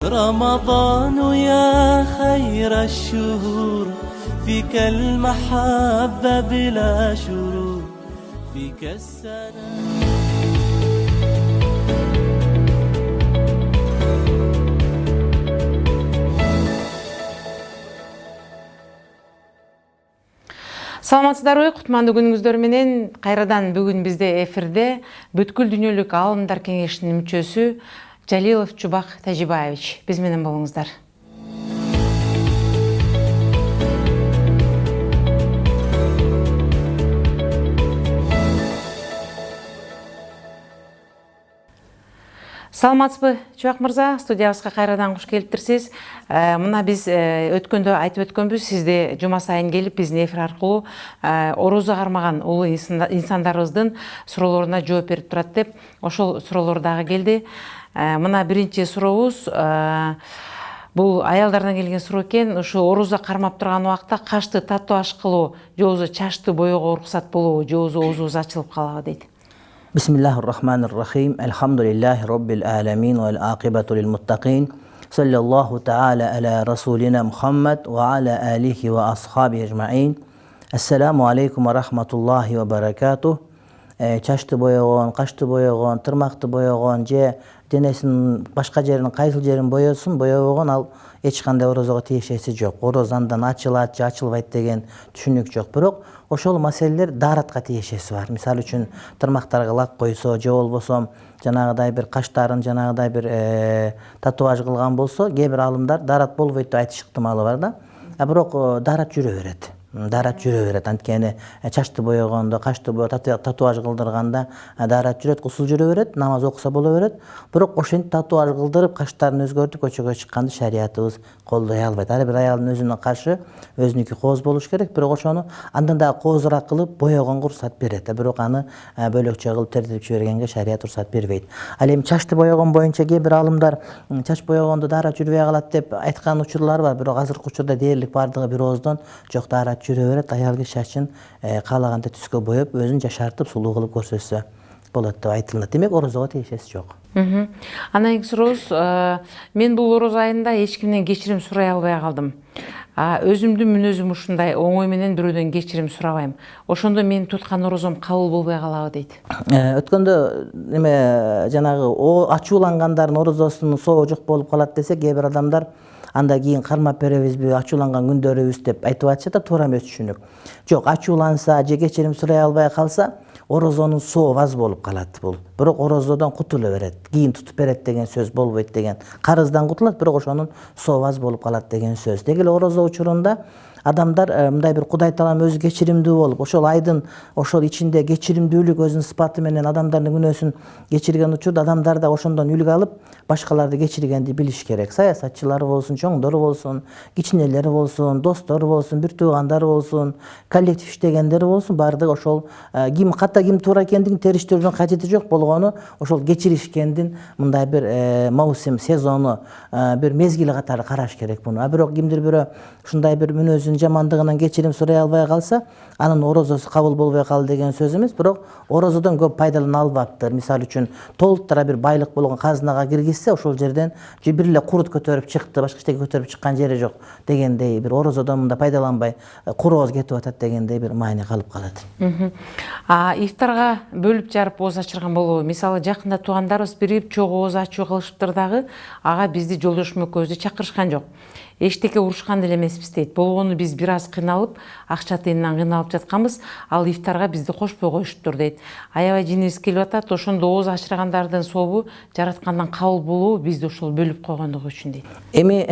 رمضان يا خير الشهور فيك المحبة بلا شرور فيك السلام. Саламатсыздарбы, кутмандуу күнүңүздөр менен кайрадан бүгүн бизде эфирде бүткүл дүйнөлүк аалымдар кеңешинин мүчөсү Жалилов Чубак Тажибаевич. Биз менен болуңуздар. Саламатсызбы, Чубак мырза, студиябызга кайрадан куш келиптирсиз. Мына биз өткөндө айтып өткөнбүз, сизде жума сайын келип биздин эфир аркылуу орозо кармаган улуу инсандарыбыздын суроолоруна жооп берип турат деп, ошол суроолор дагы келди. Мына биринчи сурообуз бул аялдардан келген суроо экен. Ушу орозо кармап турган убакта кашты татуаж кылуу, же болбосо чачты боёого уруксат болобу, же болбосо оозубуз ачылып калабы дейт. Бисмиллахир-рахманир-рахим. Элхамдулиллахи роббил аламин вал акибату лил муттакин. Саллаллаху та'ala аля расулина Мухаммад ва аля алихи ва асхаби ажмаин. Ассаламу алейкум ва рахматуллахи ва баракатух. Чачты боёгон, кашты боёгон, тырмакты боёгон же денесинин башка жерин, кайсыл жерин боёсун, боёбогон, ал эч кандай орозого тиешеси жок. Ороз андан ачылат же ачылбайт деген түшүнүк жок. Бирок ошол маселелер дааратка тиешеси бар. Мисалы үчүн тырмактарга лак койсо же болбосо жанагыдай бир каштарын жанагыдай бир татуаж кылган болсо, кээ бир аалымдар даарат болбойт деп айтыш ыктымалы бар да. Бирок даарат жүрө берет. Даарат жүрө берет. Анткени чачты боёгондо, кашты татуаж кылдырганда даарат жүрөт, кусул жүрө берет, намаз окуса боло берет. Бирок ошентип татуаж кылдырып, каштарын өзгөртүп көчөгө чыкканды шариятыбыз колдой албайт. Ар бир аялдын өзүнө каршы өзүнүкү кооз болуш керек, бирок ошону андан дагы коозураак кылып боёгонго уруксат берет. Бирок аны бөлөкчө кылып тертип жибергенге шарият уруксат бербейт. Ал эми чачты боёгон боюнча кээ бир аалымдар чач боёгондо даарат жүрбөй калат деп айткан учурлар бар. Бирок азыркы учурда дээрлик бардыгы бир ооздон жок, даарат жүрө берет. Аял киши чачын каалагандай түскө боеп, өзүн жашартып, сулуу кылып көрсөтсө болот деп айтылат. Демек, орозого тиешеси жок. Андан кийинки сурообуз, мен бул орозо айында эч кимден кечирим сурай албай калдым. Өзүмдүн мүнөзүм ушундай, оңой менен бирөөдөн кечирим сурабайм. Ошондо менин туткан орозом кабыл болбой калабы дейт. Өткөндө жанагы ачуулангандардын орозосунун сообу жок болуп калат десе, кээ бир адамдар анда кийин кармап беребизби, ачууланган күндөрүбүз деп айтып атышат да, туура эмес түшүнүк. Жок, ачууланса же кечирим сурай албай калса, орозонун сообу аз болуп калат бул. Бирок орозодон кутула берет, кийин тутуп берет деген сөз болбойт деген. Карыздан кутулат, бирок ошонун сообу аз болуп калат деген сөз. Деги эле орозо учурунда адамдар мындай бир Кудай таалам өзү кечиримдүү болуп, ошол айдын ошол ичинде кечиримдүүлүк өзүнүн сыпаты менен адамдардын күнөөсүн кечирген учурда адамдар да ошондон үлгү алып башкаларды кечиргенди билиш керек. Саясатчылар болсун, чоңдор болсун, кичинелер болсун, достор болсун, бир туугандар болсун, коллектив иштегендер болсун, баардыгы ошол ким ката ким туура экендигин териштирүүнүн кажети жок, болгону ошол кечиришкендин мындай бир маусим, сезону, бир мезгили катары караш керек муну. Бирок кимдир бирөө ушундай бир мүнөзүн жамандыгынан кечирим сурай албай калса, анын орозосу кабыл болбой калды деген сөз эмес, бирок орозодон көп пайдалана албаптыр. Мисалы үчүн толуктара бир байлык болгон казынага киргизсе, ошол жерден же бир эле курут көтөрүп чыкты, башка эчтеке көтөрүп чыккан жери жок дегендей, бир орозодон мында пайдаланбай курооз кетип атат дегендей бир маани калып калат. Ифтарга бөлүп жарып ооз ачырган болобу? Мисалы жакында туугандарыбыз бирип чогуу ооз ачуу кылышыптыр дагы, ага бизди жолдошум экөөбүздү чакырышкан жок. Эчтеке урушкан деле эмеспиз дейт. Болгону биз бир аз кыйналып, акча тыйындан кыйналып жатканбыз, ал ифтарга бизди кошпой коюшуптур дейт. Аябай жинибиз келип атат, ошондо ооз ачыргандардын сообу жараткандан кабыл болобу, бизди ошол бөлүп койгондугу үчүн дейт. Эми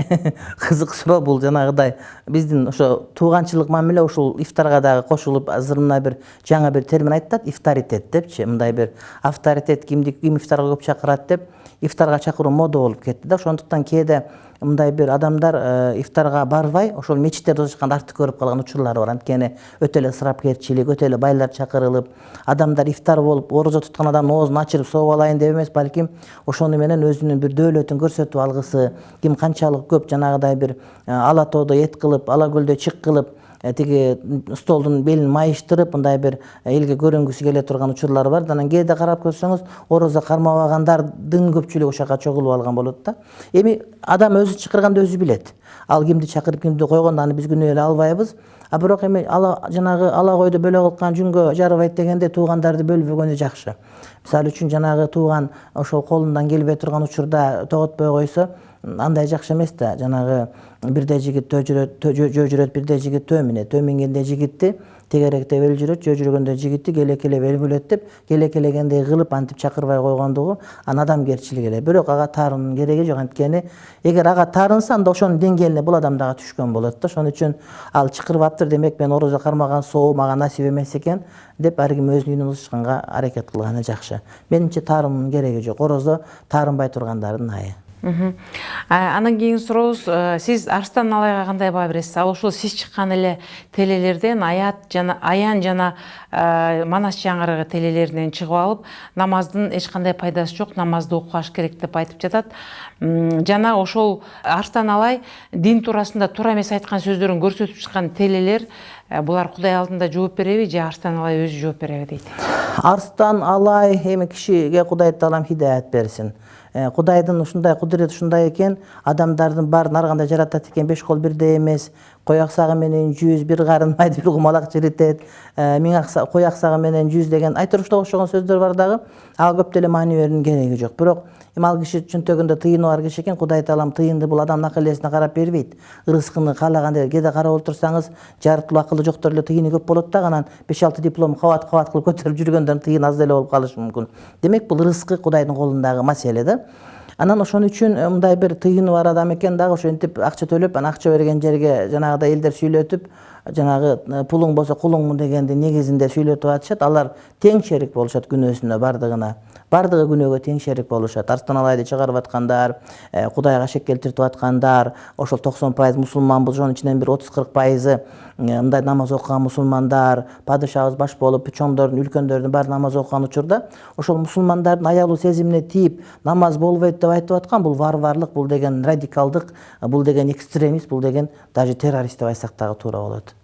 кызык суроо бул, жанагыдай биздин ошо тууганчылык мамиле ушул ифтарга дагы кошулуп, азыр мына бир жаңы бир термин айтат, ифтаритет депчи. Мындай бир авторитет, ким ифтарга көп чакырат деп ифтарга чакыруу мода болуп кетти да. Ошондуктан кээде мындай бир адамдар ифтарга барбай, ошол мечиттерде отурушканда артык көрүп калган учурлар бар. Анткени өтө эле ысырапкерчилик, өтө эле байлар чакырылып, адамдар ифтар болуп, орозо туткан адамдын оозун ачырып сооп алайын деп эмес, балким ошону менен өзүнүн бир дөөлөтүн көрсөтүп алгысы, ким канчалык көп жанагыдай бир ала тоодо эт кылып, ала көлдө чык кылып, тиги столдун белин майыштырып мындай бир элге көрүнгүсү келе турган учурлар бар. Анан кээде карап көрсөңүз орозо кармабагандардын көпчүлүгү ошого чогулуп алган болот да. Эми адам өзү чакырганды өзү билет. Ал кимди чакырып кимди койгондо аны биз күнөө эле албайбыз. А бирок эми жанагы ала койду бөлө кылган жүнгө жарыбайт дегенде туугандарды бөлбөгөнү жакшы. Мисалы үчүн жанагы тууган ошол колундан келбей турган учурда тоготпой койсо, андай жакшы эмес да. Жанагы бирде жигит жөө жүрөт, бирде жигит төө минет. Төө мингенде жигитти тегеректеп эл жүрөт, жөө жүргөндө жигитти келекелеп эл бөлөт деп, келекелегендей кылып антип чакырбай койгондугу анын адамгерчилик эле. Бирок ага таарынын кереги жок. Анткени эгер ага таарынса, анда ошонун деңгээлине бул адам дагы түшкөн болот да. Ошон үчүн ал чакырбаптыр, демек мен орозо кармаган соо мага насип эмес экен деп ар ким өзүнүн үйүнөн ычканга аракет кылганы жакшы. Менимче таарынын кереги жок. Орозо таарынбай тургандардын айы. Анан кийинки сурообуз, сиз Арстан Алайга кандай баа бересиз? Ал ошол сиз чыккан эле телелерден Аян жана Манас жаңырыгы телелеринен чыгып алып, намаздын эч кандай пайдасы жок, намазды окуш керек деп айтып жатат. Жана ошол Арстан Алай дин туурасында туура эмес айткан сөздөрүн көрсөтүп чыккан телелер булар Кудай алдында жооп береби же Арстан Алай өзү жооп береби дейт? Арстан Алай эми кишиге Кудай таалам хидаят берсин. Кудайдын ушундай кудурети ушундай экен, адамдардын баарын ар кандай жаратат экен, 5 кол бирдей эмес. Кой аксагы менен 100, бир карын майды, бир кумалак жиритет. 1000 кой аксагы менен 100 деген айтырышта окшогон сөздөр бар дагы. Ага көп деле маани берүүнүн кереги жок. Бирок эми ал киши чөнтөгүндө тыйыны бар киши экен, Кудай таалам тыйынды бул адамдын акыл-эсине карап бербейт. Ырыскыны каалагандай кээде карап отурсаңыз, жаратылуу акылы жоктор эле тыйыны көп болот да, анан 5-6 диплом кабат кылып көтөрүп жүргөндөрдүн тыйыны аз эле болуп калышы мүмкүн. Демек бул ырыскы Кудайдын колундагы маселе да. Анан ошон үчүн мындай бир тыйыны бар адам экен дагы ошентип акча төлөп, анан акча берген жерге жанагыдай элдер сүйлөтүп, жанагы пулуң болсо кулуңмун дегенди негизинде сүйлөтүп атышат. Алар тең шерик болушат күнөөсүнө, бардыгына. Бардыгы күнөөгө тең шерик болушат. Арстан Алайды чыгарып аткандар, Кудайга шек келтирип аткандар, ошол 90% мусулманбыз, ошонун ичинен бир 30-40% мындай намаз окуган мусулмандар, падышабыз баш болуп, чоңдордун, үлкөндөрдүн баары намаз окуган учурда, ошол мусулмандардын аялуу сезимине тийип намаз болбойт деп айтып аткан, бул варварлык, бул деген радикалдык, бул деген экстремист, бул деген даже террорист деп айтсак дагы туура болот.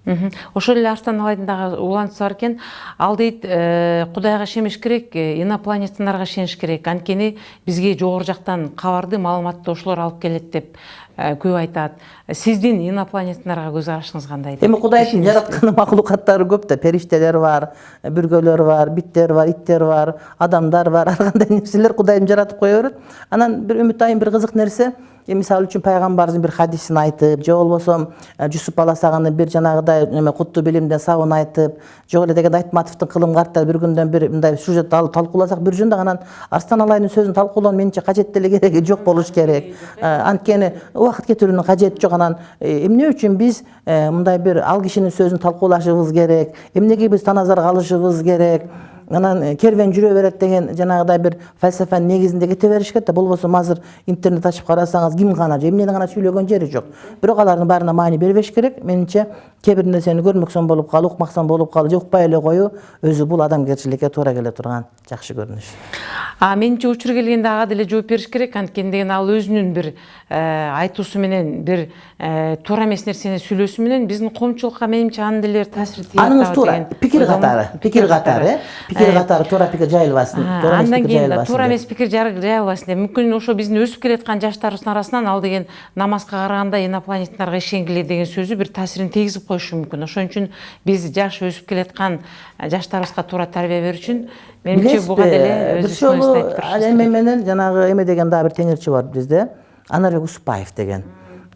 Ошол эле Арстан Алайдын дагы улантысы бар экен. Ал дейт, Кудайга ишениш керек, инопланетяндарга ишениш керек. Анткени бизге жогору жактан кабарды, маалыматты ошолор алып келет деп көп айтат. Сиздин инопланетяндарга көз карашыңыз кандай? Эми Кудайдын жараткан маклукаттары көп да, периштелер бар, бүргөлөр бар, биттер бар, иттер бар, адамдар бар, ар кандай нерселер Кудайдын жаратып кое берет. Анан бир үмүт айым бир кызык нерсе, мисалы үчүн пайгамбарыбыздын бир хадисин айтып, же болбосо Жусуп баласагынын бир жанагыдай куттуу билимден сабын айтып, жок эле деген Айтматовдун кылым карта бир күндөн бир мындай сюжет алып талкууласак бир жөндөк, анан Арстан Алайдын сөзүн талкуулоо менимче кажет деле кереги жок болуш керек. Анткени убакыт кетирүүнүн кажети жок. Анан эмне үчүн биз мындай бир ал кишинин сөзүн талкуулашыбыз керек? Эмнеге биз таназарга алышыбыз керек? Анан кервен жүрө берет деген жанагыдай бир фалсафанын негизинде кете бериш керек да. Болбосо азыр интернет ачып карасаңыз ким гана же эмнени гана сүйлөгөн жери жок. Бирок алардын баарына маани бербеш керек. Менимче кээ бир нерсени көрмөксөн болуп калып, укмаксан болуп калып же укпай эле коюу өзү бул адамгерчиликке туура келе турган жакшы көрүнүш. Менимче учур келгенде ага деле жооп бериш керек. Анткени деген ал өзүнүн бир айтуусу менен, бир туура эмес нерсени сүйлөөсү менен биздин коомчулукка менимче анын деле таасири тийет. Аныңыз туура, пикир катары, туура пикир жайылбасын. Андан кийин туура эмес пикир жайылбасын деп. Мүмкүн ошо биздин өсүп келаткан жаштарыбыздын арасынан ал деген намазга караганда инопланетяндарга ишенгиле деген сөзү бир таасирин тийгизип коюшу мүмкүн. Ошон үчүн биз жаш өсүп келаткан жаштарыбызга туура тарбия берүү үчүн менимче буга деле өзүбүздүн айтып турушубуз. Эме менен жанагы эме деген дагы бир теңирчи бар бизде, Анарбек Усупбаев деген.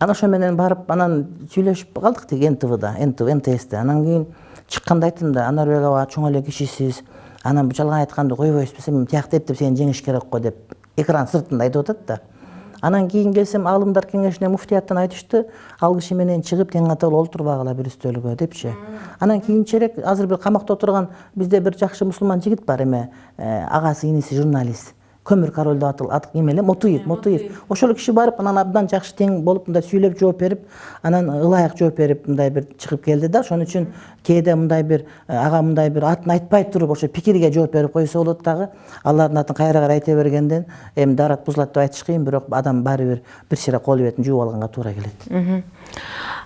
Анан ошо менен барып анан сүйлөшүп калдык тиги НТС'те. Анан кийин чыкканда айттым да, Анарбек аба чоң эле кишисиз. Анан жалган айтканды койбойсузбуз, эми тияктап деп сени жеңиш керек го деп экран сыртында айтып атат да. Анан кийин келсем Алымдар кеңешине муфтияттан айтышты, ал киши менен чыгып тең катары олтурбагыла бир үстөлгө депчи. Анан кийинчерээк азыр бир камакта отурган бизде бир жакшы мусулман жигит бар эме, агасы иниси журналист. Көмүр король деп аталат эмеле Мотуев. Ошол киши барып анан абдан жакшы тең болуп мындай сүйлөп жооп берип, анан ылайык жооп берип мындай бир чыгып келди да. Ошон үчүн кээде мындай бир ага мындай бир атын айтпай туруп ошо пикирге жооп берип койсо болот дагы. Алардын атын кайра айта бергенден эми дарат бузулат деп айтыш кыйын, бирок адам баары бир сире кол бетин жууп алганга туура келет.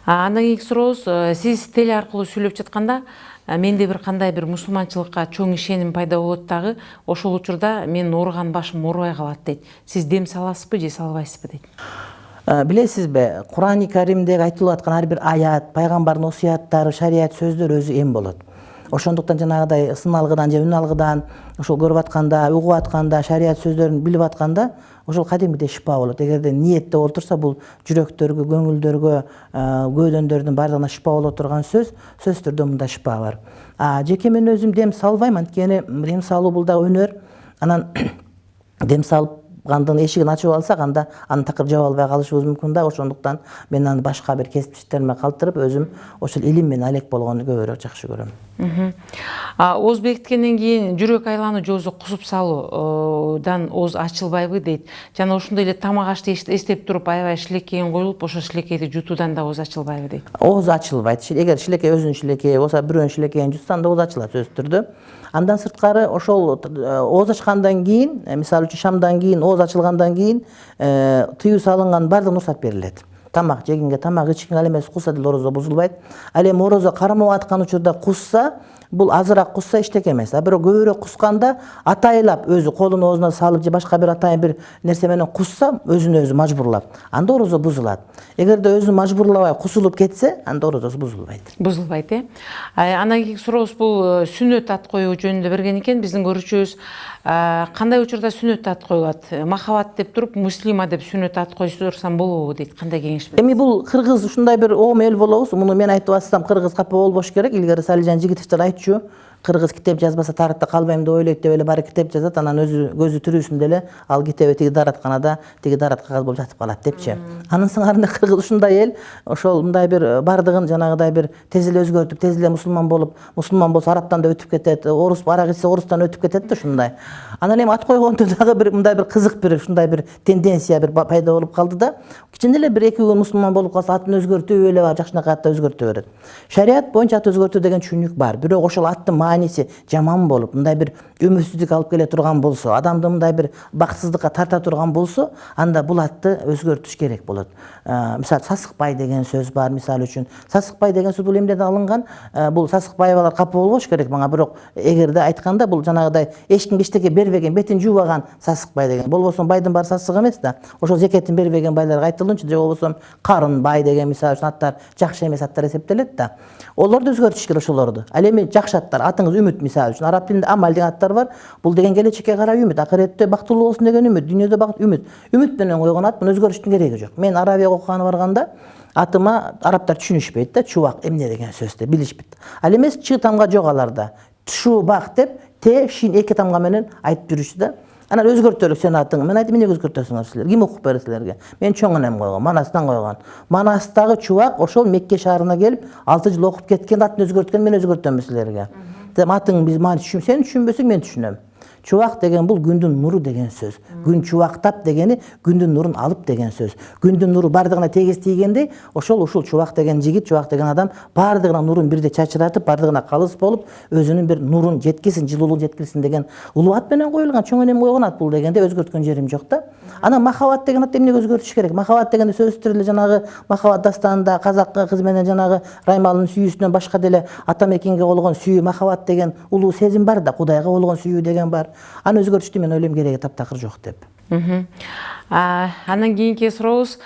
Андан кийинки сурообуз, сиз теле аркылуу сүйлөп жатканда менде бир кандай бир мусулманчылыкка чоң ишеним пайда болот дагы, ошол учурда менин ооруган башым оорубай калат дейт. Сиз дем саласызбы же салбайсызбы дейт. Билесизби, Курани Каримдеги айтылып аткан ар бир аят, пайгамбардын осуяттары, шарият сөздөр өзү эм болот. Ошондуктан жанагыдай сын алгыдан же үн алгыдан ошол көрүп атканда, угуп атканда, шарият сөздөрүн билип атканда ошол кадимгидей шипа болот. Эгерде ниетте олтурса, бул жүрөктөргө, көңүлдөргө, көөдөндөрдүн баардыгына шипа боло турган сөз түрдө мында шипа бар. Жеке мен өзүм дем салбайм, анткени дем салуу бул да өнөр. Анан дем салып гандын эшигин ачып алсак, анда аны такыр жаба албай калышыбыз мүмкүн да. Ошондуктан мен аны башка бир кесиптештериме калтырып, өзүм ошол илим менен алек болгону көбүрөөк жакшы көрөм. Ооз бекиткенден кийин жүрөк айлануу же болбосо кусуп салуудан ооз ачылбайбы дейт. Жана ошондой эле тамак ашты эстеп туруп аябай шилекейин коюлуп, ошол шилекейди жутуудан да ооз ачылбайбы дейт. Ооз ачылбайт. Эгер шилекей өзүнүн шилекейи болсо, бирөөнүн шилекейин жутса, анда ооз ачылат сөзсүз түрдө. Андан сырткары ошол ооз ачкандан кийин, мисалы үчүн шамдан кийин, ооз ачылгандан кийин тыюу салынган баардык уруксат берилет. Тамак жегенге, тамак ичкенге ал эмес кусса деле орозо бузулбайт. Ал эми орозо кармап аткан учурда кусса, бул азыраак кусса эчтеке эмес. Бирок көбүрөөк кусканда атайлап өзү колун оозуна салып же башка бир атайын бир нерсе менен кусса, өзүн өзү мажбурлап, анда орозо бузулат. Эгерде өзүн мажбурлабай кусулуп кетсе, анда орозосу бузулбайт. Бузулбайт, Андан кийинки сурообуз бул сүннөт ат коюу жөнүндө берген экен биздин көрүүчүбүз. Кандай учурда сүннөт ат коюлат? Махабат деп туруп, муслима деп сүннөт ат койсурсам болобу дейт. Кандай кеңеш берет? Эми бул кыргыз ушундай бир оом эл болобуз. Муну мен айтып атсам, кыргыз капа болбош керек. Илгери Салижан Жигитовдор айтчу, кыргыз китеп жазбаса тарыхта калбайм деп ойлойт деп эле бары китеп жазат, анан өзү көзү тирүүсүндө эле ал китеби тиги даратканада тиги дарат кагаз болуп жатып калат депчи. Анын сыңарында кыргыз ушундай эл, ошол мындай бир бардыгын жанагыдай бир тез эле өзгөртүп, тез эле мусулман болуп, мусулман болсо арабтан да өтүп кетет, орус арак ичсе орустан өтүп кетет да ушундай. Анан эми ат койгондо дагы бир мындай бир кызык бир ушундай бир тенденция бир пайда болуп калды да. Кичине эле бир 2 күн мусулман болуп калса атын өзгөртүү эле жакшынакай атты өзгөртө берет. Шарият боюнча ат өзгөртүү деген түшүнүк бар. Бирок ошол аттын мааниси жаман болуп, мындай бир үмүтсүздүк алып келе турган болсо, адамды мындай бир бакытсыздыкка тарта турган болсо, анда бул атты өзгөртүш керек болот. Мисалы Сасыкбай деген сөз бар, мисалы үчүн. Сасыкбай деген сөз бул эмнеден алынган? Бул Сасыкбаевалар капа болбош керек мага, бирок эгерде айтканда бул жанагыдай эч кимге эчтеке бербеген, бетин жуубаган Сасыкбай деген. Болбосо байдын баары сасык эмес да. Ошол зекетин бербеген байларга айтылынчу, же болбосо Карынбай деген мисалы үчүн аттар жакшы эмес аттар эсептелет да. Олорду өзгөртүш керек ошолорду. Ал эми жакшы аттар, атыңыз Үмүт мисалы үчүн. Араб тилинде Амал деген аттар бар. Бул деген келечекке карай үмүт, акыретте бактылуу болсун деген үмүт, дүйнөдө бакыт үмүт. Үмүт менен койгон ат, муну өзгөртүштүн кереги жок. Мен Арабияга окуганы барганда атыма арабтар түшүнүшпөйт да, чубак эмне деген сөздү билишпейт. Ал эмес чы тамга жок аларда. Чубак деп те шин 2 тамга менен айтып жүрүшү да. Анан өзгөртөлүк сен атың. Мен айтып, эмне өзгөртөсүңөр силер? Ким окуп берет силерге? Мен чоң энем койгон, Манастан койгон. Манастагы чубак ошол Мекке шаарына келип 6 жыл окуп кеткен, атын өзгөрткөн, мен өзгөртөмүн силерге. Дем атың биз мани түшүн, сен түшүнбөсөң мен түшүнөм. Чубак деген бул күндүн нуру деген сөз. Күн чубактап дегени күндүн нурун алып деген сөз. Күндүн нуру бардыгына тегиз тийгендей, ошол ушул чубак деген жигит, чубак деген адам бардыгына нурун бирдей чачыратып, бардыгына калыс болуп, өзүнүн бир нурун жеткизсин, жылуулук жеткизсин деген улуу ат менен коюлган, чоң энем койгон ат бул дегенде өзгөрткөн жерим жок да. Анан махабат деген ат эмнеге өзгөртүш керек? Махабат дегенде сөзсүз түрдө жанагы махабат дастанында казак кыз менен жанагы Раймалынын сүйүүсүнөн башка деле ата мекенге болгон сүйүү, махабат деген улуу сезим бар да, Кудайга болгон сүйүү деген бар. Аны өзгөртүштү мен ойлойм кереги таптакыр жок деп. Андан кийинки сурообуз,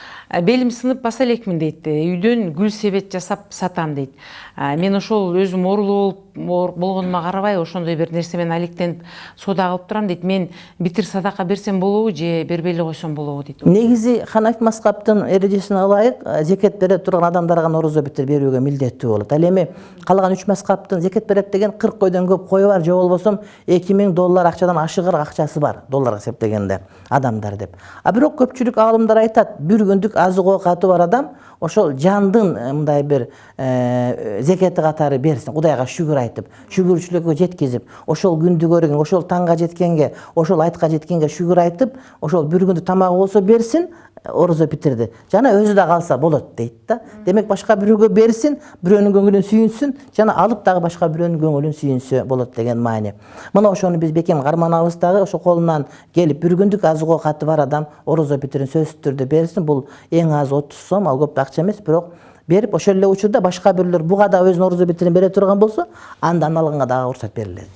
белим сынып баса элекмин дейт. Үйдөн гүл себет жасап сатам дейт. Мен ошол өзүм оорулуу болгонума карабай, ошондой бир нерсе менен алектенип соода кылып турам дейт. Мен битир садака берсем болобу же бербей эле койсом болобу дейт. Негизи Ханафи мазхабтын эрежесине ылайык, зекет бере турган адамдарга орозо битир берүүгө милдеттүү болот. Ал эми калган 3 мазхабтын зекет берет деген 40 койдон көп кою бар, же болбосо $2000 акчадан ашыгыр акчасы бар, долларга эсептегенде адамдар деп. Бирок көпчүлүк аалымдар айтат, бир күндүк азык оокаты бар адам ошол жандын мындай бир зекети катары берсин, Кудайга шүгүр айтып, шүгүрчүлүккө жеткизип, ошол күндү көргөн, ошол таңга жеткенге, ошол айтка жеткенге шүгүр айтып, ошол бир күндүк тамагы болсо берсин, орозо битирди. Жана өзү да калса болот дейт да. Демек башка бирөөгө берсин, бирөөнүн көңүлүн сүйүнсүн, жана алып дагы башка бирөөнүн көңүлүн сүйүнсө болот деген маани. Мына ошону биз бекем карманабыз дагы, ошо колунан келип бир күндүк азык оокаты бар адам орозо битирин сөзсүз түрдө берсин. Бул эң аз 30 сом, ал көп акча эмес, бирок берип ошол эле учурда башка бирлер буга да өзүнүн орозо бетирин бере турган болсо анда аналганга дагы уруксат берилет.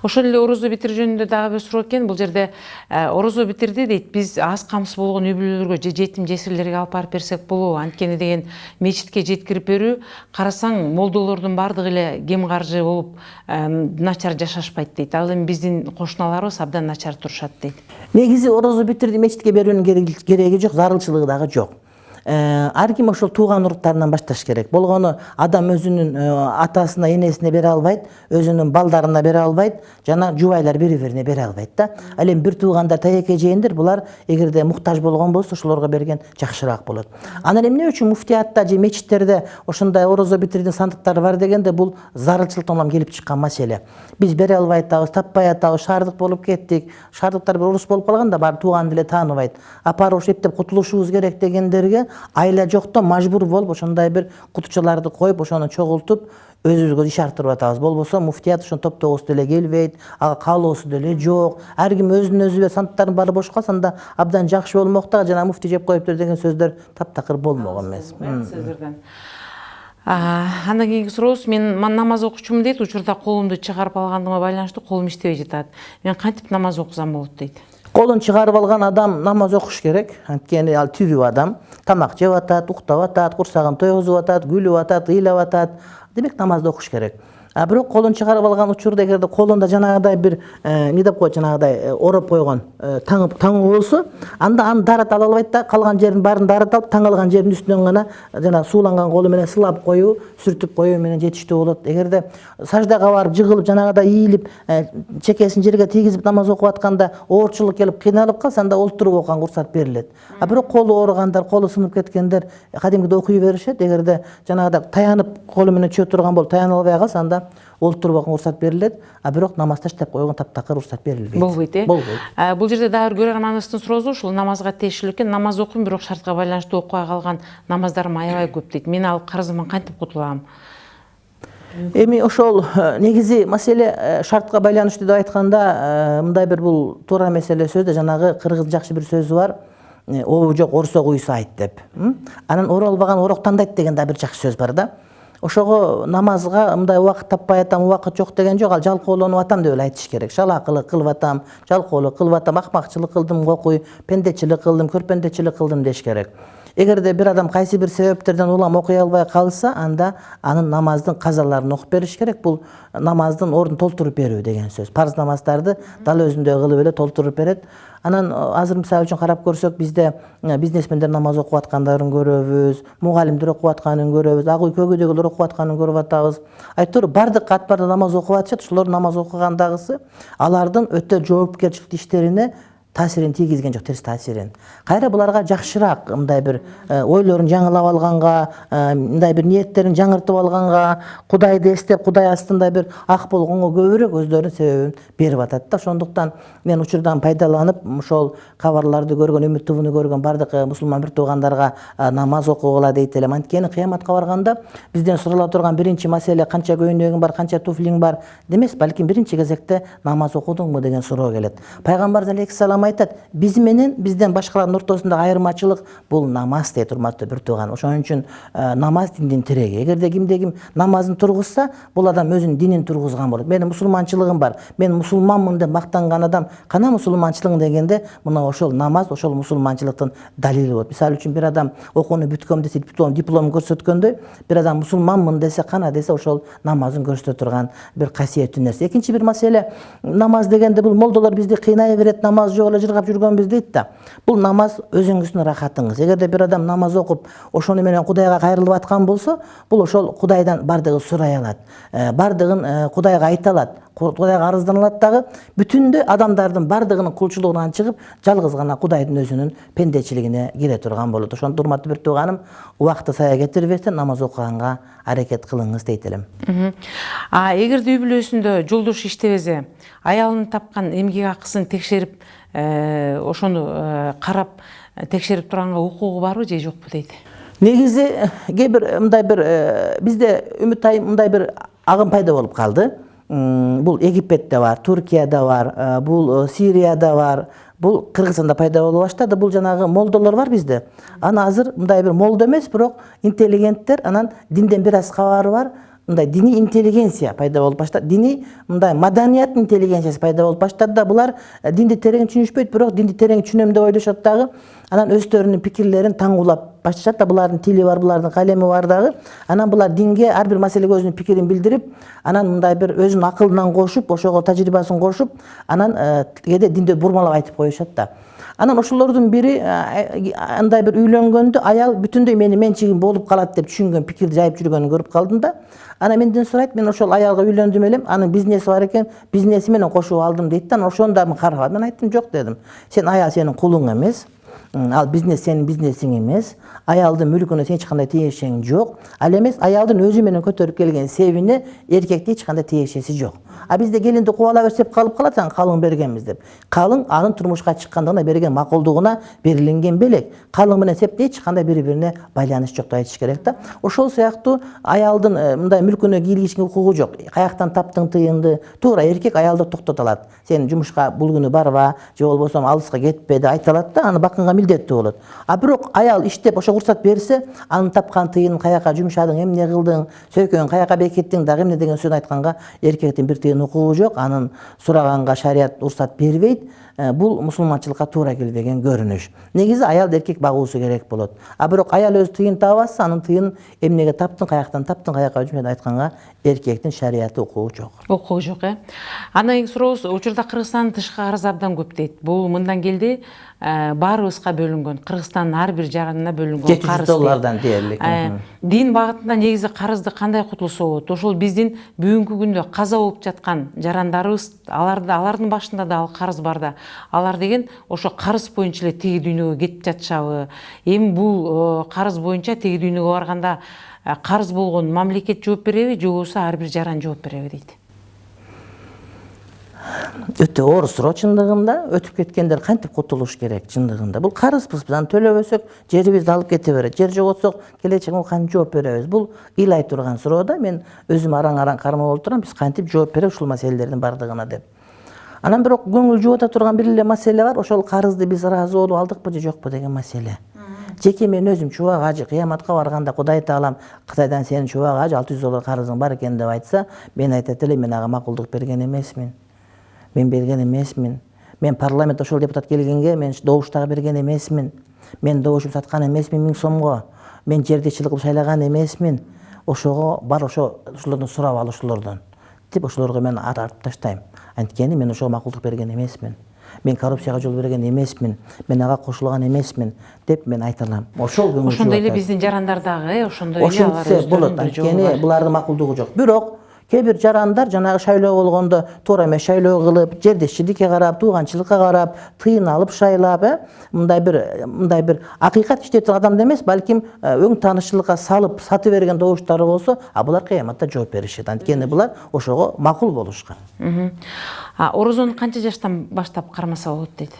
Ошол эле орозо битир жөнүндө дагы бир суроо экен. Бул жерде орозо битирди дейт, биз аз камсыз болгон үй бүлөлөргө же жетим жесирлерге алып барып берсек болобу? Анткени деген мечитке жеткирип берүү, карасаң молдолордун баардыгы эле кем каржы болуп начар жашашпайт дейт. Ал эми биздин кошуналарыбыз абдан начар турушат дейт. Негизи орозо битирди мечитке берүүнүн кереги жок, зарылчылыгы дагы жок. Ар ким ошол тууган уруктарынан башташ керек. Болгону адам өзүнүн атасына, энесине бере албайт, өзүнүн балдарына бере албайт, жана жубайлар бири-бирине бере албайт да. Ал эми бир туугандар, тайеке жээндер булар эгерде муктаж болгон болсо ошолорго берген жакшыраак болот. Анан эмне үчүн муфтиятта же мечиттерде ошондой орозо битирдин сандыктары бар дегенде бул зарылчылыктан келип чыккан маселе. Биз бере албай атабыз, таппай атабыз, шаардык болуп кеттик. Шаардыктар бир орус болуп калганда баары тууганды эле тааныбайт. Апарып ошо эптеп кутулушубуз керек дегендерге айла жоктон мажбур болуп ошондой бир кутучаларды коюп ошону чогултуп өзүбүзгө иш арттырып атабыз. Болбосо муфтият ошон топтогусу деле келбейт, ага каалоосу деле жок. Ар ким өзүнүн өзү сандыктардын баары бош калса анда абдан жакшы болмок да, жана муфти жеп коюптур деген сөздөр таптакыр болмок эмес. Андан кийинки сурообуз, мен намаз окуучумун дейт, учурда колумду чыгарып алгандыгыма байланыштуу колум иштебей жатат. Мен кантип намаз окусам болот дейт. Колун чыгарып алган адам намаз окуш керек. Анткени ал тирүү адам, тамак жеп атат, уктап атат, курсагын тойгузуп атат, күлүп атат, ыйлап атат. Демек намазды окуш керек. Бирок колун чыгарып алган учурда эгерде колунда жанагыдай бир эмне деп коет, жанагыдай ороп койгон таңы болсо, анда аны дарата ала албайт да, калган жерин баарын дарата алып, таң алган жердин үстүнөн гана жана сууланган колу менен сылап коюу, сүртүп коюу менен жетиштүү болот. Эгерде саждага барып жыгылып, жанагыдай ийилип, чекесин жерге тийгизип намаз окуп атканда оорчулук келип кыйналып калса, анда олтуруп окуганга уруксат берилет. Бирок колу ооругандар, колу сынып кеткендер кадимгидей окуй беришет. Эгерде жанагыдай таянып колу менен чөө турган болуп, таяна албай калса, анда олтуруп окуганга уруксат берилет. Бирок намаз таштап койгон таптакыр уруксат берилбейт. Болбойт, э? Болбойт. Бул жерде дагы бир көрөрманыбыздын суроосу ушул намазга тиешелүү экен. Намаз окуйм, бирок шартка байланыштуу окуй калган намаздарым аябай көп дейт. Мен ал карызыман кантип кутулам? Эми ошол негизи маселе шартка байланыштуу деп айтканда, мындай бир бул туура маселе сөз да, жанагы кыргыз жакшы бир сөзү бар. Обу жок орсо куйса айт деп. Анан оролбаган орок тандайт деген да бир жакшы сөз бар да. Ошого намазга мындай убакыт таппай атам, убакыт жок деген жок, ал жалкоолонуп атам деп эле айтыш керек. Шалаакылык кылып атам, жалкоолук кылып атам, акмакчылык кылдым, окуй, пендечилик кылдым, көрпендечилик кылдым деш керек. Эгерде бир адам кайсы бир себептерден улам окуй албай калса, анда анын намаздын казаларын окуп бериш керек. Бул намаздын ордун толтуруп берүү деген сөз. Парз намаздарды дал өзүндөй кылып эле толтуруп берет. Анан азыр мисалы үчүн карап көрсөк, бизде бизнесмендер намаз окуп аткандарын көрөбүз, мугалимдер окуп атканын көрөбүз, ак үй көгүдөгүлөр окуп атканын көрүп атабыз. Айтор бардык катмарда намаз окуп атышат. Ошолор намаз окугандагысы алардын өтө жоопкерчиликтүү иштерине таасирин тийгизген жок, терс таасирин. Кайра буларга жакшыраак мындай бир ойлорун жаңылап алганга, мындай бир ниеттерин жаңыртып алганга, Кудайды эстеп, Кудай астында бир ак болгонго көбүрөөк өздөрүнүн себебин берип атат да. Ошондуктан мен учурдан пайдаланып, ошол кабарларды көргөн, Үмүт ТВны көргөн бардык мусулман бир туугандарга намаз окугула дейт элем. Анткени кыяматка барганда бизден сурала турган биринчи маселе канча көйнөгүң бар, канча туфлиң бар демес, балким биринчи кезекте намаз окудуңбу деген суроо келет. Пайгамбар алейхиссалам айтат, биз менен бизден башкалардын ортосундагы айырмачылык бул намаз дейт, урматтуу бир тууган. Ошон үчүн намаз диндин тиреги. Эгерде кимде ким намазын тургузса, бул адам өзүнүн динин тургузган болот. Менин мусулманчылыгым бар, мен мусулманмын деп мактанган адам кана мусулманчылыгың дегенде, мына ошол намаз ошол мусулманчылыктын далили болот. Мисалы үчүн бир адам окууну бүткөм десе, диплом көрсөткөндөй, бир адам мусулманмын десе, кана десе, ошол намазын көрсөтө турган бир касиеттүү нерсе. Экинчи бир маселе, намаз дегенде бул молдолор бизди кыйнай берет, намаз жок эле жыргап жүргөнбүз дейт да. Бул намаз өзүңүздүн рахатыңыз. Эгерде бир адам намаз окуп, ошону менен Кудайга кайрылып аткан болсо, бул ошол Кудайдан бардыгын сурай алат, бардыгын Кудайга айта алат, Кудайга арыздана алат дагы, бүтүндөй адамдардын бардыгынын кулчулугунан чыгып, жалгыз гана Кудайдын өзүнүн пендечилигине кире турган болот. Ошондо урматтуу бир тууганым, убакытты сая кетирбестен намаз окуганга аракет кылыңыз дейт элем. Эгерде үй бүлөсүндө жолдошу иштебесе, аялынын тапкан эмгек акысын текшерип, ошону карап текшерип турганга укугу барбы же жокпу дейт. Негизи кээ бир мындай бир бизде Үмүт айым мындай бир агым пайда болуп калды. Бул Египетте бар, Туркияда бар, бул Сирияда бар, Бул Кыргызстанда пайда боло баштады. Бул жанагы молдолор бар бизде. Аны азыр мындай бир молдо эмес, бирок интеллигенттер, анан динден бир аз кабары бар, мындай диний интеллигенция пайда болуп баштады. Диний мындай маданият интеллигенциясы пайда болуп баштады да, булар динди терең түшүнүшпөйт, бирок динди терең түшүнөм деп ойлошот дагы. Анан өздөрүнүн пикирлерин таңгуулап башташат да, булардын тили бар, булардын калеми бар дагы. Анан булар динге ар бир маселеге өзүнүн пикирин билдирип, анан мындай бир өзүнүн акылынан кошуп, ошого тажрыйбасын кошуп, анан кээде динди бурмалап айтып коюшат да. Анан ошолордун бири андай бир үйлөнгөндө аял бүтүндөй менин менчигим болуп калат деп түшүнгөн, пикирди жайып жүргөнүн көрүп калдым да. Анан менден сурайт, мен ошол аялга үйлөндүм элем, анын бизнеси бар экен, бизнеси менен кошуп алдым дейт да. Ошондо мен карабадым. Мен айттым, жок дедим. Сен аял сенин кулуң эмес. Ал бизнес сенин бизнесиң эмес. Аялдын мүлкүнө сен эч кандай тиешең жок. Ал эмес, аялдын өзү менен көтөрүп келген себине эркекте эч кандай тиешеси жок. А бизде келинди кубала берсеп калып калат, калың бергенбиз деп. Калың анын турмушка чыккандыгына берген макулдугуна берилинген белек. Калың менен септе эч кандай бири-бирине байланыш жок деп айтыш керек да. Ошол сыяктуу аялдын мындай мүлкүнө кийлигишке укугу жок. Каяктан таптың тыйынды? Туура эркек аялды токтото алат. Сен жумушка бул күнү барба, же болбосо алыска кетпе деп айта алат да, аны бакынга милдеттүү болот. А бирок аял иштеп ошо уруксат берсе, анын тапкан тыйынын каяка жумшадың, эмне кылдың, сөйкөң каяка бекиттиң дагы эмне деген сөз айтканга эркектин бир тыйын укугу жок. Анын сураганга шарият уруксат бербейт. Бул мусулманчылыкка туура келбеген көрүнүш. Негизи аял эркек багуусу керек болот. А бирок аял өз тыйын таба алса, анын тыйын эмнеге таптың, каяктан таптың, каяка жумшадың айтканга эркектин шариятı укугу жок. Укугу жок, Анан эң сурообуз, учурда Кыргызстандын тышкы карызы абдан көп дейт. Бул мындан келди, баарыбызга бөлүнгөн, Кыргызстандын ар бир жаранына бөлүнгөн карыз. $700 дээрлик. Дин багытында негизи карызды кандай кутулса болот? Ошол биздин бүгүнкү күндө каза болуп жаткан жарандарыбыз, алардын башында да ал карыз бар да. Алар деген ошо карыз боюнча эле тиги дүйнөгө кетип жатышабы? Эми бул карыз боюнча тиги дүйнөгө барганда карыз болгон мамлекет жооп береби, же болбосо ар бир жаран жооп береби дейт. Өтө оор суроо чындыгында. Өтүп кеткендер кантип кутулуш керек чындыгында? Бул карызбыз, биз аны төлөбөсөк жерибизди алып кете берет. Жер жоготсок келечегине кантип жооп беребиз? Бул ыйлай турган суроо да. Мен өзүм араң кармап болуп турам, биз кантип жооп беребиз ушул маселелердин бардыгына деп. Анан бирок көңүл жубата турган бир эле маселе бар. Ошол карызды биз ыраазы болуп алдыкпы же жокпу деген маселе. Жеке мен өзүм чубак ажы кыяматка барганда Кудай Таалам Кытайдан сенин чубак ажы $600 карызың бар экен деп айтса, мен айтат элем, мен ага макулдук берген эмесмин. Мен берген эмесмин. Мен парламент ошол депутат келгенге мен добуш дагы берген эмесмин. Мен добушуп саткан эмесмин 1000 сомго. Мен жерди чылык кылып шайлаган эмесмин. Ошого бар ошолордон сурап алышуулордон. Деп ошолорго мен атып таштайм. Анткени мен ошого макулдук берген эмесмин. Мен коррупцияга жол берген эмесмин. Мен ага кошулган эмесмин деп мен айта алам. Ошол көңүл. Ошондой эле биздин жарандар дагы, ошондой эле алар өздөрүнүн болот. Анткени булардын макулдугу жок. Бирок кээ бир жарандар жанагы шайлоо болгондо туура эмес шайлоо кылып, жердешчиликке карап, тууганчылыкка карап, тыйын алып шайлап, мындай бир акыйкат иштеп турган адам эмес, балким өң таанышчылыкка салып, сатып берген добуштары болсо, булар кыяматта жооп беришет. Анткени булар ошого макул болушкан. Орозону канча жаштан баштап кармаса болот дейт?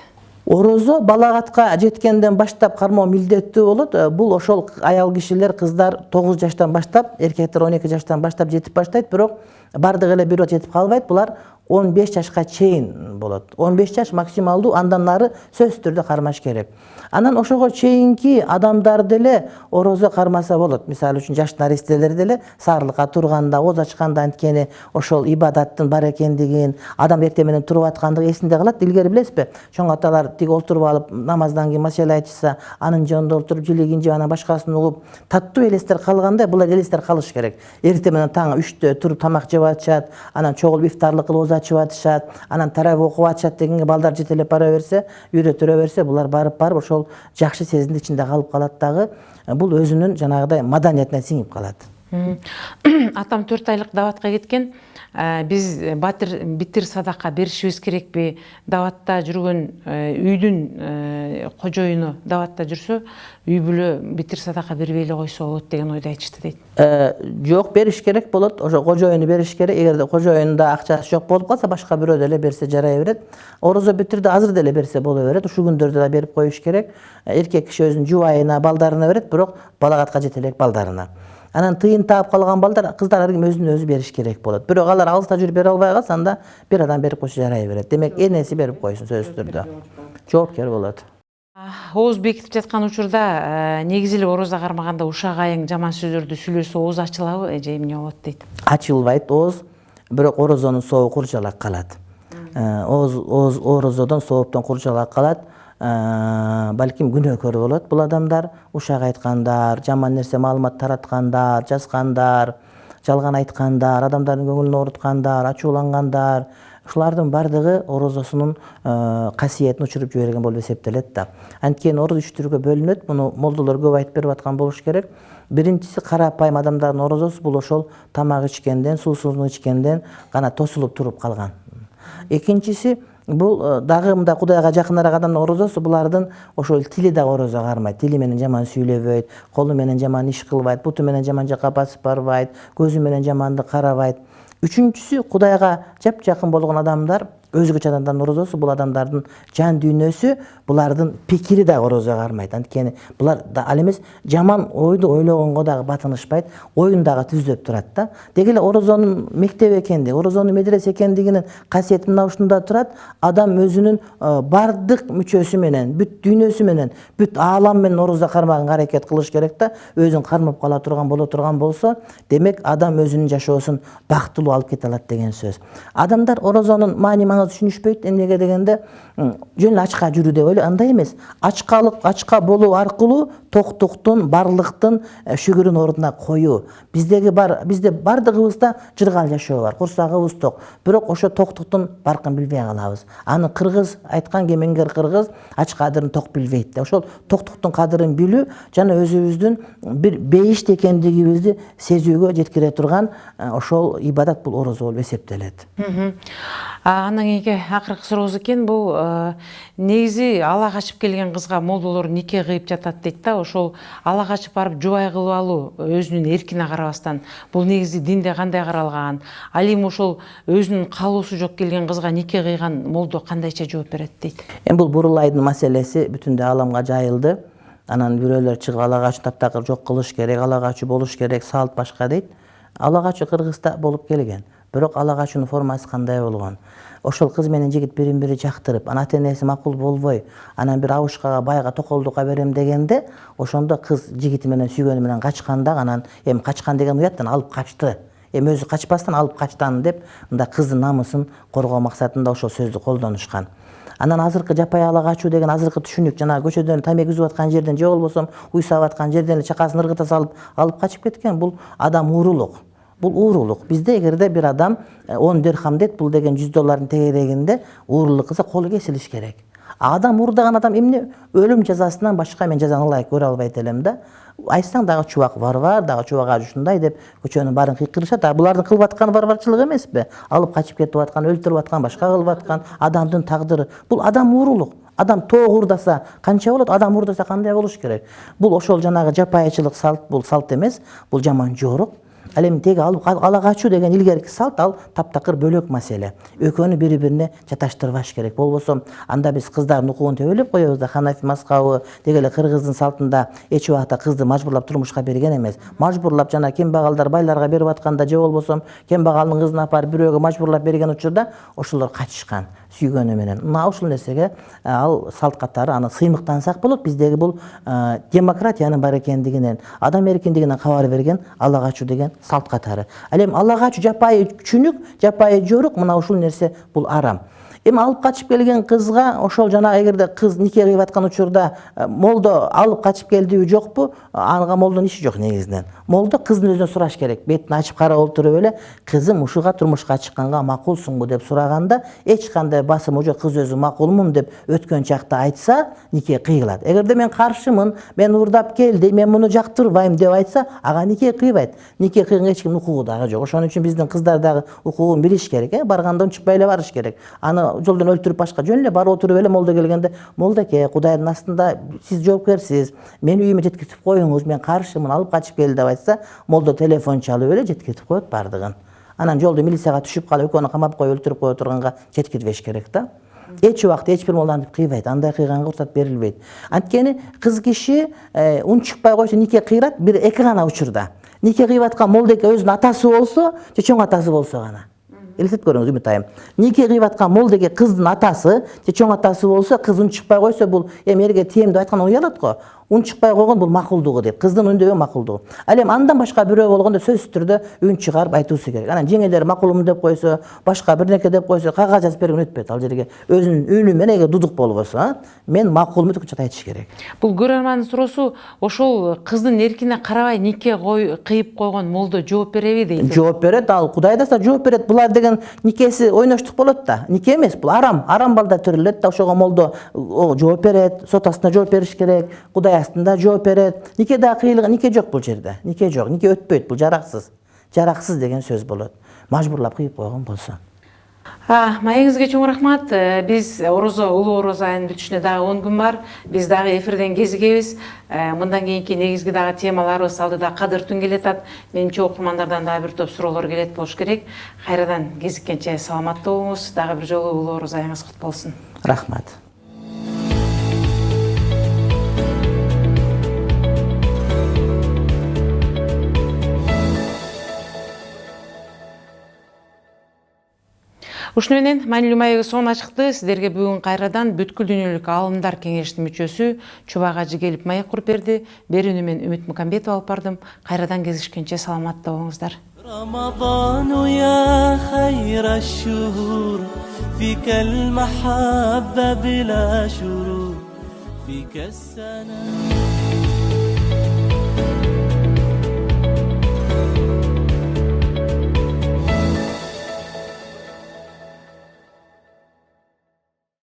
Орозо балагатка жеткенден баштап кармоо милдеттүү болот. Бул ошол аял кишилер, кыздар 9 жаштан баштап, эркектер 12 жаштан баштап жетип баштайт, бирок бардыгы эле бирөө жетип калбайт. Булар 15 жашка чейин болот. 15 жаш максималдуу, андан нары сөзсүз түрдө кармаш керек. Анан ошого чейинки адамдар деле орозо кармаса болот. Мисалы үчүн жаш наристелер деле саарлыкка турганда, оз ачканда, анткени ошол ибадаттын бар экендигин, адам эртең менен туруп аткандыгы эсинде калат. Илгери билесизби? Чоң аталар тиги олтуруп алып, намаздан кийин маселе айтышса, анын жанында олтуруп жилигин же анан башкасын угуп, таттуу элестер калганда, булар элестер калыш керек. Эртең менен таң 3-тө туруп тамак жеп атышат, анан чогулуп ифтарлык кылып ачып атышат, анан тарабы окуп атышат дегенге балдар жетелеп бара берсе, үйрөтүрө берсе, булар барып ошол жакшы сезимдин ичинде калып калат дагы. Бул өзүнүн жанагыдай маданиятына сиңип калат. Атам 4 айлык даватка кеткен. Биз битир садака беришибиз керекпи? Даватта жүргөн үйдүн кожоюну даватта жүрсө, үй бүлө битир садака бербей эле койсо болот деген ойду айтышты дейт. Жок, бериш керек болот. Ошо кожоюну бериш керек. Эгерде кожоюнда акчасы жок болуп калса, башка бирөө деле берсе жарай берет. Орозо битирди азыр деле берсе боло берет. Ушул күндөрдө да берип коюш керек. Эркек киши өзүнүн жубайына, балдарына берет, бирок балагатка жете элек балдарына. Анан тыйын таап калган балдар кыздар ар ким өзүнө өзү бериш керек болот. Бирок алар алыста жүрүп бере албай калса анда бир адам берип койсо жарай берет. Демек энеси берип койсун сөзсүз түрдө. Жоопкер болот. Ооз бекитип жаткан учурда негизи эле орозо кармаганда ушак айың жаман сөздөрдү сүйлөсө ооз ачылабы, эже эмне болот дейт? Ачылбайт ооз, бирок орозонун сообу куржалак калат. Орозодон сооптон куржалак калат. Балким күнөөкөр болот бул адамдар, ушак айткандар, жаман нерсе маалымат тараткандар, жазгандар, жалган айткандар, адамдардын көңүлүн ооруткандар, ачуулангандар, ушулардын бардыгы орозосунун касиетин учуруп жиберген болуп эсептелет да. Анткени орозо 3 түргө бөлүнөт. Муну молдолор көп айтып берип аткан болуш керек. Биринчиси карапайым адамдардын орозосу бул ошол тамак ичкенден, суусуну ичкенден гана тосулуп туруп калган. Экинчиси бул дагы мындай Кудайга жакыныраак адамдын орозосу булардын ошол тили да орозо кармайт. Тили менен жаман сүйлөбөйт, колу менен жаман иш кылбайт, буту менен жаман жакка басып барбайт, көзү менен жаманды карабайт. Үчүнчүсү Кудайга жакын болгон адамдар, өзгөчө адамдардын орозосу бул адамдардын жан дүйнөсү, булардын пикири да орозо кармайт. Анткени булар ал эмес жаман ойду ойлогонго дагы батынышпайт, оюн дагы түздөп турат да. Деги эле орозонун мектеп экендиги, орозонун медресе экендигинин касиети мына ушунда турат. Адам өзүнүн бардык мүчөсү менен, бүт дүйнөсү менен, бүт аалам менен орозо кармаганга аракет кылыш керек да. Өзүн кармап кала турган боло турган болсо, демек адам өзүнүн жашоосун бактылуу алып кете алат деген сөз. Адамдар орозонун маани түшүнүшпөйт. Эмнеге дегенде жөн ачка жүрүү деп ойлойт. Андай эмес. Ачка болуу аркылуу токтуктун, барлыктын шүгүрүн ордуна коюу. Бизде бардыгыбызда жыргал жашоо бар. Курсагыбыз ток. Бирок ошо токтуктун баркын билбей калабыз. Аны кыргыз айткан, кемеңгер кыргыз ач кадырын ток билбейт да. Ошол токтуктун кадырын билүү жана өзүбүздүн бир бейиште экендигибизди сезүүгө жеткире турган ошол ибадат бул орозо болуп эсептелет. Анан кийинки акыркы сурообуз экен, бул негизи ала качып келген кызга молдолор нике кыйып жатат дейт да. Ошол ала качып барып жубай кылып алуу өзүнүн эркине карабастан бул негизи динде кандай каралган? Ал эми ошол өзүнүн каалоосу жок келген кызга нике кыйган молдо кандайча жооп берет дейт? Эми бул бурулайдын маселеси бүтүндөй ааламга жайылды. Анан бирөөлөр чыгып ала качуу таптакыр жок кылыш керек, ала качуу болуш керек, салт башка дейт. Ала качуу Кыргызда болуп келген. Бирок ала качуунун формасы кандай болгон? Ошол кыз менен жигит бирин-бири жактырып, анан ата-энеси макул болбой, анан бир абышкага, байга, токолдукка берем дегенде, ошондо кыз жигити менен сүйгөнү менен качканда анан эми качкан деген уяттан алып качты. Эми өзү качпастан алып качтан деп, мында кыздын намысын коргоо максатында ошол сөздү колдонушкан. Анан азыркы жапай ала качуу деген азыркы түшүнүк жана көчөдөн тамек үзүп аткан жерден же болбосо уйсап аткан жерден чакасын ыргыта салып алып качып кеткен. Бул адам уурулук. Бул уурулук. Бизде эгерде бир адам 10 дирхам дейт, бул деген $100 тегерегинде уурулук кылса колу кесилиш керек. Адам уурдаган адам эмне өлүм жазасынан башка мен жазаны ылайык көрө албайт элем да. Айтсаң дагы чубак бар, дагы чубак ушундай деп көчөнүн баарын кыйкырышат. Булардын кылып атканы барбарчылык эмеспи? Алып качып кетип аткан, өлтүрүп аткан, башка кылып аткан адамдын тагдыры. Бул адам уурулук. Адам тоок уурдаса канча болот? Адам уурдаса кандай болуш керек? Бул ошол жанагы жапайычылык салт, бул салт эмес, бул жаман жорук. Ал эми теги ала качуу деген илгерки салт, ал таптакыр бөлөк маселе. Экөөнү бири-бирине жаташтырбаш керек. Болбосо анда биз кыздардын укугун төбөлөп коебуз да, Ханафи мазхабы деги эле кыргыздын салтында эч убакта кызды мажбурлап турмушка берген эмес. Мажбурлап жана кембагалдар байларга берип атканда же болбосо кембагалдын кызын апарып бирөөгө мажбурлап берген учурда ошолор качышкан сүйгөнү менен. Мына ушул нерсеге ал салт катары аны сыймыктансак болот. Биздеги бул демократиянын бар экендигинен, адам эркиндигинен кабар берген ала качуу деген салт катары. Ал эми ала качуу жапайы чүнүк, жапайы жорук, мына ушул нерсе бул арам. Эми алып качып келген кызга ошол жана эгерде кыз нике кыйып аткан учурда молдо алып качып келдиби жокпу? Ага молдонун иши жок негизинен. Молдо кыздын өзүнөн сураш керек. Бетин ачып карап отуруп эле, кызым ушуга турмушка чыкканга макулсуңбу деп сураганда, эч кандай басым жок, кыз өзү макулмун деп өткөн чакта айтса, нике кыйылат. Эгерде мен каршымын, мен уурдап келди, мен муну жактырбайм деп айтса, ага нике кыйбайт. Нике кыйганга эч кимдин укугу дагы жок. Ошон үчүн биздин кыздар дагы укугун билиш керек, барганда унчукпай эле барыш керек. Аны жолдон өлтүрүп башка жөн эле барып отуруп эле молдо келгенде, молдоке, Кудайдын астында сиз жоопкерсиз, мени үйүмө жеткизип коюңуз, мен каршымын, алып качып келди деп айтса, молдо телефон чалып эле жеткизип коет бардыгын. Анан жолдо милицияга түшүп калып, экөөнү камап коюп өлтүрүп кое турганга жеткизбеш керек да. Эч убакта эч бир молдо кыйбайт, андай кыйганга уруксат берилбейт. Анткени кыз киши унчукпай койсо нике кыйрат бир эки гана учурда. Нике кыйып аткан молдеке өзүнүн атасы болсо же чоң атасы болсо гана. Элестетип көрүңүз Үмүт айым. Нике кыйып аткан молдеке кыздын атасы же чоң атасы болсо, кыз үн чыкпай койсо, бул эрге тием деп айткан уялат го. Үн чыкпай койгон бул макулдугу деп. Кыздын үндөгөн макулдугу. Ал эми андан башка бирөө болгондо сөзсүз түрдө үн чыгарып айтуусу керек. Анан жеңелери макулмун деп койсо, башка бир нерсе деп койсо, кагаз жазып берген өтпөйт. Ал жерге өзүнүн үнү менен эге дудук болбосо, мен макулмун деп айтыш керек. Бул көрөрмандын суроосу, ошол кыздын эркине карабай нике кыйып койгон молдо жооп береби дейт. Жооп берет, ал Кудай да жооп берет. Булар деген никеси ойноштук болот да. Нике эмес, бул арам балдар төрөлөт да, ошого молдо жооп берет, сот астында жооп бериш керек. Кудай астында жооп берет. Нике да кыйылган, нике жок бул жерде. Нике жок, нике өтпөйт, бул жараксыз. Жараксыз деген сөз болот. Мажбурлап кыйып койгон болсо. Маегиңизге чоң рахмат. Биз улуу орозо айынын бүтүшүнө дагы 10 күн бар. Биз дагы эфирден кезигебиз. Мындан кийинки негизги дагы темаларыбыз алдыда кадыртын келетат. Менимче окурмандардан дагы бир топ суроолор келет болуш керек. Кайрадан кезиккенче саламаттуу болуңуз. Дагы бир жолу улуу орозо айыңыз куту болсун. Рахмат. Ушуну менен маанилүү маегибиз сонуна чыкты. Сиздерге бүгүн кайрадан бүткүл дүйнөлүк аалымдар кеңешинин мүчөсү Чубак ажы келип маек куруп берди. Берүүнү мен Үмүт Мукамбетова алып бардым. Кайрадан кезишкенче саламатта болуңуздар. رمضان يا خير الشهور فيك المحبة بلا شرور فيك السنة